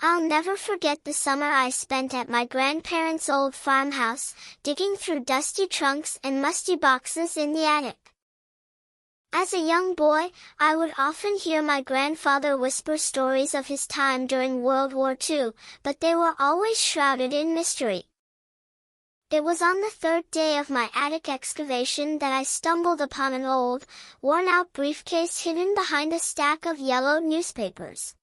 I'll never forget the summer I spent at my grandparents' old farmhouse, digging through dusty trunks and musty boxes in the attic. As a young boy, I would often hear my grandfather whisper stories of his time during World War II, but they were always shrouded in mystery. It was on the third day of my attic excavation that I stumbled upon an old, worn-out briefcase hidden behind a stack of yellow newspapers.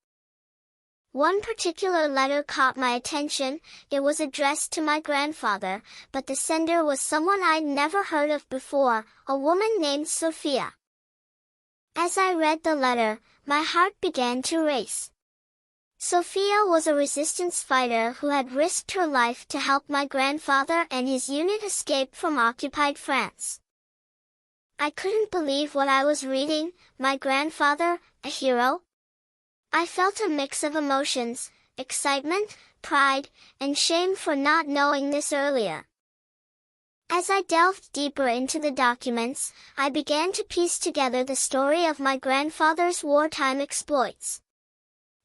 One particular letter caught my attention. It was addressed to my grandfather, but the sender was someone I'd never heard of before, a woman named Sophia. As I read the letter, my heart began to race. Sophia was a resistance fighter who had risked her life to help my grandfather and his unit escape from occupied France. I couldn't believe what I was reading. My grandfather, a hero? I felt a mix of emotions, excitement, pride, and shame for not knowing this earlier. As I delved deeper into the documents, I began to piece together the story of my grandfather's wartime exploits.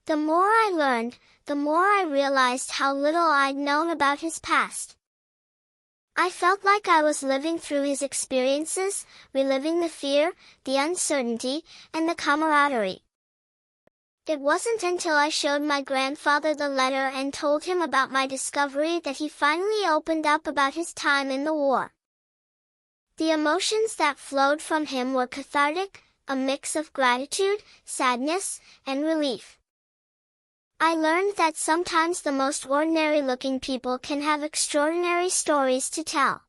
The more I learned, the more I realized how little I'd known about his past. I felt like I was living through his experiences, reliving the fear, the uncertainty, and the camaraderie. It wasn't until I showed my grandfather the letter and told him about my discovery that he finally opened up about his time in the war. The emotions that flowed from him were cathartic, a mix of gratitude, sadness, and relief. I learned that sometimes the most ordinary-looking people can have extraordinary stories to tell.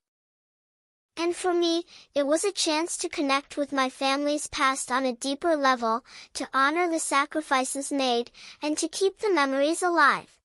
And for me, it was a chance to connect with my family's past on a deeper level, to honor the sacrifices made, and to keep the memories alive.